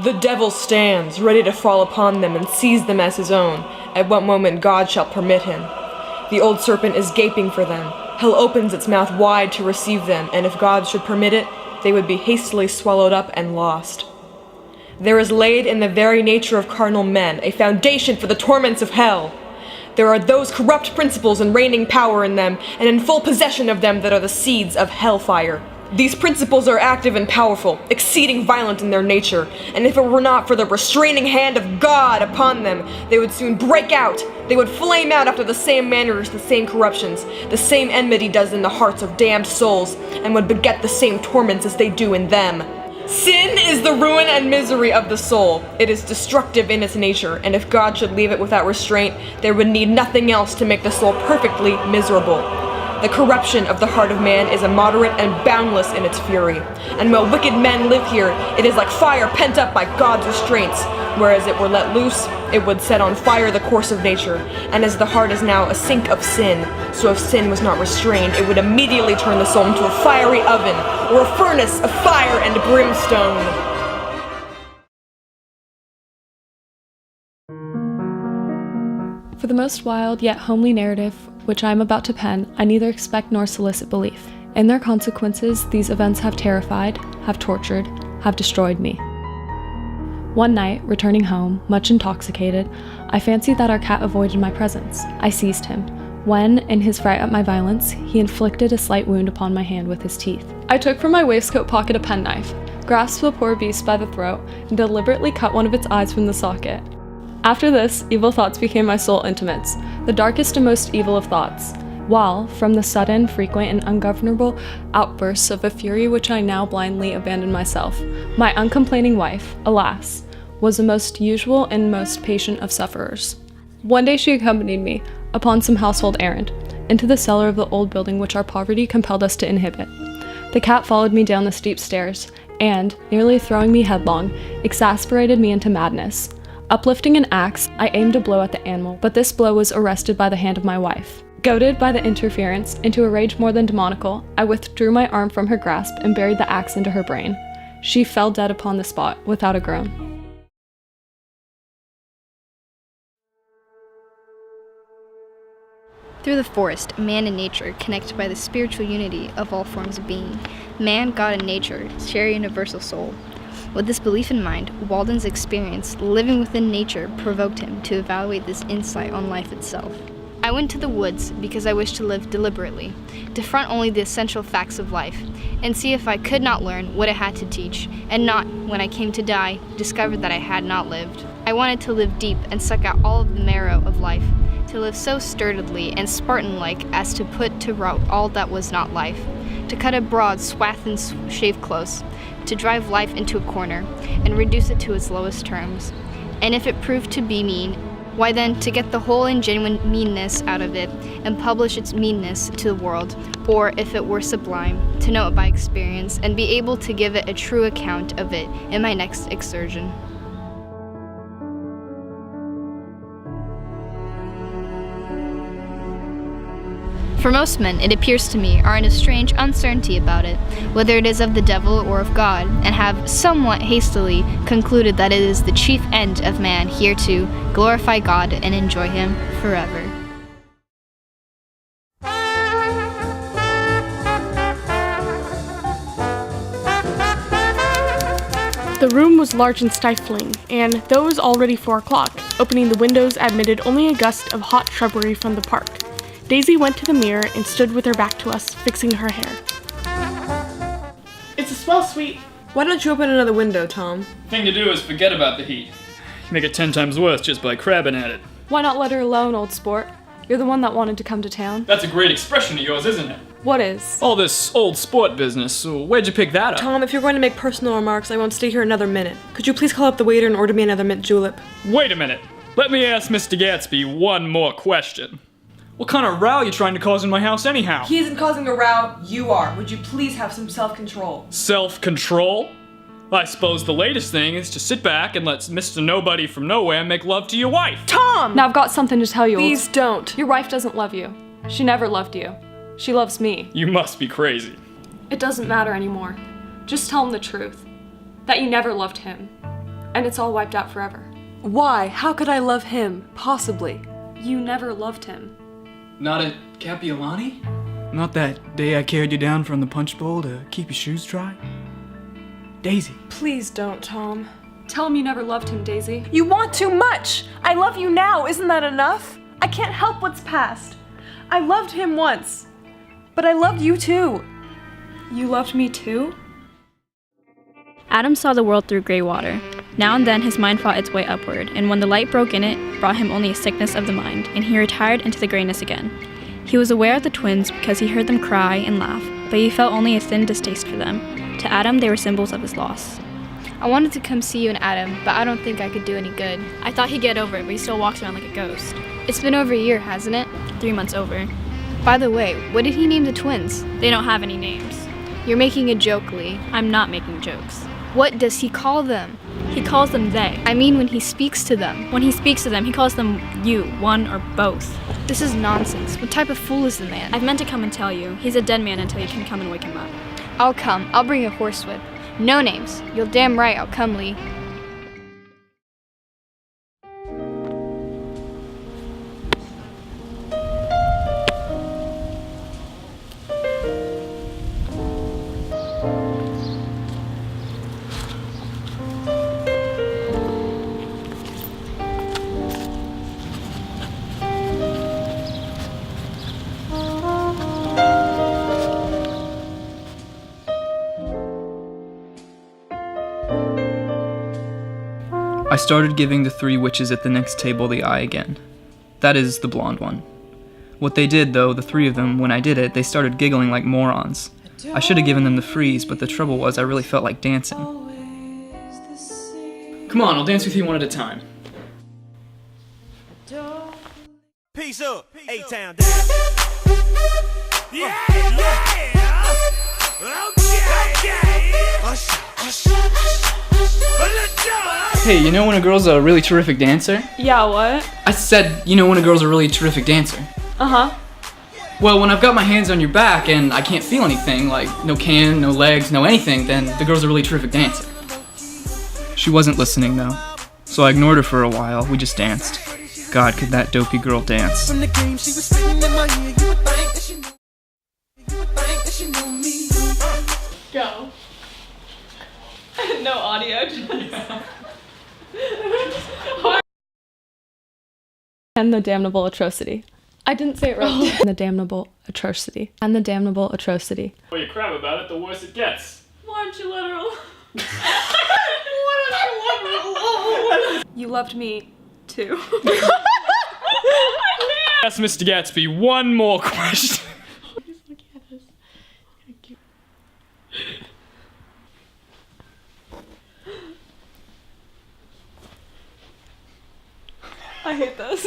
The devil stands, ready to fall upon them and seize them as his own, at what moment God shall permit him. The old serpent is gaping for them. Hell opens its mouth wide to receive them, and if God should permit it, they would be hastily swallowed up and lost. There is laid in the very nature of carnal men a foundation for the torments of hell. There are those corrupt principles and reigning power in them, and in full possession of them that are the seeds of hellfire. These principles are active and powerful, exceeding violent in their nature, and if it were not for the restraining hand of God upon them, they would soon break out. They would flame out after the same manner as the same corruptions, the same enmity does in the hearts of damned souls, and would beget the same torments as they do in them. Sin is the ruin and misery of the soul. It is destructive in its nature, and if God should leave it without restraint, there would need nothing else to make the soul perfectly miserable. The corruption of the heart of man is immoderate and boundless in its fury, and while wicked men live here, it is like fire pent up by God's restraints, whereas it were let loose, it would set on fire the course of nature, and as the heart is now a sink of sin, so if sin was not restrained, it would immediately turn the soul into a fiery oven, or a furnace of fire and brimstone. For the most wild yet homely narrative which I am about to pen, I neither expect nor solicit belief. In their consequences, these events have terrified, have tortured, have destroyed me. One night, returning home, much intoxicated, I fancied that our cat avoided my presence. I seized him, when, in his fright at my violence, he inflicted a slight wound upon my hand with his teeth. I took from my waistcoat pocket a penknife, grasped the poor beast by the throat, and deliberately cut one of its eyes from the socket. After this, evil thoughts became my sole intimates, the darkest and most evil of thoughts, while, from the sudden, frequent, and ungovernable outbursts of a fury which I now blindly abandoned myself, my uncomplaining wife, alas, was the most usual and most patient of sufferers. One day she accompanied me, upon some household errand, into the cellar of the old building which our poverty compelled us to inhabit. The cat followed me down the steep stairs, and, nearly throwing me headlong, exasperated me into madness. Uplifting an axe, I aimed a blow at the animal, but this blow was arrested by the hand of my wife. Goaded by the interference, into a rage more than demoniacal, I withdrew my arm from her grasp and buried the axe into her brain. She fell dead upon the spot, without a groan. Through the forest, man and nature, connected by the spiritual unity of all forms of being. Man, God, and nature share a universal soul. With this belief in mind, Walden's experience living within nature provoked him to evaluate this insight on life itself. I went to the woods because I wished to live deliberately, to front only the essential facts of life, and see if I could not learn what it had to teach, and not, when I came to die, discover that I had not lived. I wanted to live deep and suck out all of the marrow of life, to live so sturdily and Spartan-like as to put to rout all that was not life, to cut a broad swath and shave close, to drive life into a corner, and reduce it to its lowest terms. And if it proved to be mean, why then to get the whole and genuine meanness out of it, and publish its meanness to the world, or if it were sublime, to know it by experience, and be able to give it a true account of it in my next excursion. For most men, it appears to me, are in a strange uncertainty about it, whether it is of the devil or of God, and have somewhat hastily concluded that it is the chief end of man here to glorify God and enjoy him forever. The room was large and stifling, and though it was already 4 o'clock, opening the windows admitted only a gust of hot shrubbery from the park. Daisy went to the mirror and stood with her back to us, fixing her hair. It's a swell suite. Why don't you open another window, Tom? Thing to do is forget about the heat. Make it 10 times worse just by crabbing at it. Why not let her alone, old sport? You're the one that wanted to come to town. That's a great expression of yours, isn't it? What is? All this old sport business, so where'd you pick that up? Tom, if you're going to make personal remarks, I won't stay here another minute. Could you please call up the waiter and order me another mint julep? Wait a minute. Let me ask Mr. Gatsby one more question. What kind of row are you trying to cause in my house anyhow? He isn't causing a row, you are. Would you please have some self-control? Self-control? I suppose the latest thing is to sit back and let Mr. Nobody from Nowhere make love to your wife. Tom! Now I've got something to tell you. Please don't. Your wife doesn't love you. She never loved you. She loves me. You must be crazy. It doesn't matter anymore. Just tell him the truth. That you never loved him. and it's all wiped out forever. Why? How could I love him? Possibly. You never loved him. Not at Capiolani? Not that day I carried you down from the punch bowl to keep your shoes dry? Daisy. Please don't, Tom. Tell him you never loved him, Daisy. You want too much! I love you now, isn't that enough? I can't help what's past. I loved him once, but I loved you too. You loved me too? Adam saw the world through gray water. Now and then his mind fought its way upward, and when the light broke in it, brought him only a sickness of the mind, and he retired into the grayness again. He was aware of the twins because he heard them cry and laugh, but he felt only a thin distaste for them. To Adam, they were symbols of his loss. I wanted to come see you and Adam, but I don't think I could do any good. I thought he'd get over it, but he still walks around like a ghost. It's been over a year, hasn't it? 3 months over. By the way, what did he name the twins? They don't have any names. You're making a joke, Lee. I'm not making jokes. What does he call them? He calls them they. I mean when he speaks to them. When he speaks to them, he calls them you, one or both. This is nonsense. What type of fool is the man? I've meant to come and tell you. He's a dead man until you can come and wake him up. I'll come. I'll bring a horsewhip. No names. You're damn right I'll come, Lee. I started giving the 3 witches at the next table the eye again. That is, the blonde one. What they did, though, the 3 of them, when I did it, they started giggling like morons. I should have given them the freeze, but the trouble was I really felt like dancing. Come on, I'll dance with you one at a time. Peace up, A-Town down. Yeah, yeah. Okay. Hey, you know when a girl's a really terrific dancer? Yeah, what? I said, you know when a girl's a really terrific dancer? Uh-huh. Well, when I've got my hands on your back and I can't feel anything, like no can, no legs, no anything, then the girl's a really terrific dancer. She wasn't listening, though, so I ignored her for a while. We just danced. God, could that dopey girl dance. From the game, she was singing in my ear. You would think that she knew. You would think that she knew me. Go. No audio, And the damnable atrocity. I didn't say it right. And the damnable atrocity. And the damnable atrocity. The more you crap about it, the worse it gets. Why aren't you literal? You loved me too. Ask Mr. Gatsby one more question. I hate this.